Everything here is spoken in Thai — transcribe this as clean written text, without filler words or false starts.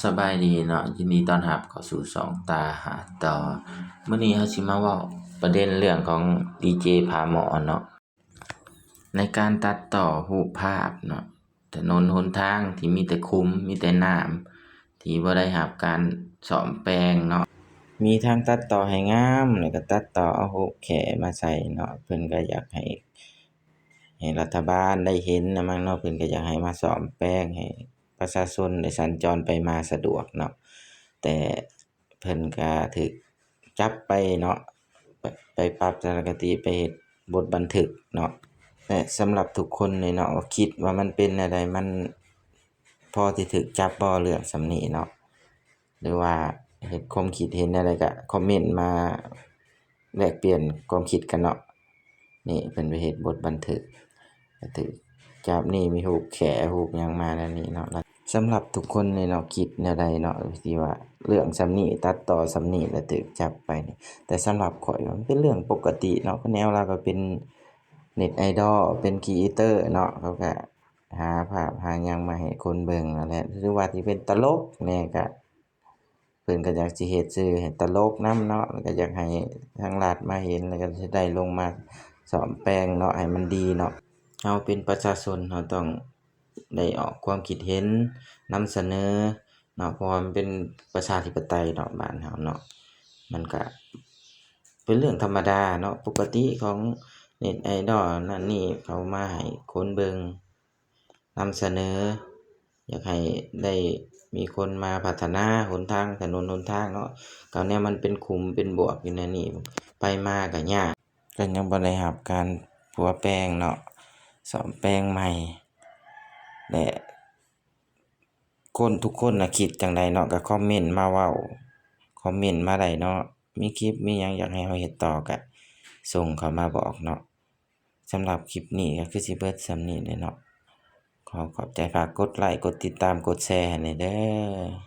สบายดีเนาะยินดีต้อนรับเข้าสู่สองตาหาต่อมื้อนี้เราสิมาเว้าประเด็นเรื่องของดีเจผาหมอเนาะในการตัดต่อรูปภาพเนาะถนนหนทางที่มีแต่คุ้มมีแต่น้ำที่บ่ได้รับการซ่อมแปลงเนาะมีทั้งตัดต่อให้งามแล้วก็ตัดต่อเอารูปแค่มาใส่เนาะเพิ่นก็อยากให้รัฐบาลได้เห็นนะมั้งเนาะเพิ่นก็อยากให้มาซ่อมแปลงให้ประชาชนได้สัญจรไปมาสะดวกเนาะแต่เพิ่นก็ถูกจับไปเนาะไปปรับทัศนคติไปเฮ็ดบทบันทึกเนาะและสำหรับทุกคนเลยเนาะคิดว่ามันเป็นแนวใดมันพอที่ถูกจับบ่เรื่องส่ำนี้เนาะหรือว่าเฮ็ดความคิดเห็นแนวใดก็คอมเมนต์มาแลกเปลี่ยนความคิดกันเนาะนี่เพิ่นไปเฮ็ดบทบันทึกก็ถูกจับนี่มีรูปแขรูปหยังมาแล้วนี่เนาะสำหรับทุกคนนี่เนาะคิดแนวใดเนาะที่ว่าเรื่องส่ำนี้ตัดต่อส่ำนี้แล้วถูกจับไปนี่แต่สำหรับข้อยมันเป็นเรื่องปกติเนาะแนวเราก็เป็นเน็ตไอดอลเป็นครีเอเตอร์เนาะเขาก็หาภาพหาหยังมาให้คนเบิ่งนั่นแหละหรือว่าสิเป็นตลกแหน่ก็เพิ่นก็อยากสิเฮ็ดชื่อให้ตลกนำเนาะแล้วก็อยากให้ทางรัฐมาเห็นแล้วก็สิได้ลงมาซ่อมแปลงเนาะให้มันดีเนาะเราเป็นประชาชนเราต้องได้ออกความคิดเห็นนำเสนอเนาะเพราะว่ามันเป็นประชาธิปไตยเนาะบ้านเราเนาะมันก็เป็นเรื่องธรรมดาเนาะปกติของเน็ตไอดอลนั่นนี่เขามาให้คนเบิ่งนำเสนออยากให้ได้มีคนมาพัฒนาหนทางถนนหนทางเนาะก็แนวมันเป็นขุมเป็นบวกอยู่ในนี้ไปมาก็ยากก็ยังบ่ได้รับการผัวแปลงเนาะซ่อมแปลงใหม่และคนทุกคนน่ะคิดจั่งใดเนาะก็คอมเมนต์มาเว้าคอมเมนต์มาได้เนาะมีคลิปมีหยังอยากให้เราเฮ็ดต่อก็ส่งเข้ามาบอกเนาะสำหรับคลิปนี้ก็คือสิเบิดส่ำนี้แหละเนาะขอบใจฝากกดไลก์กดติดตามกดแชร์ให้แหน่เด้อ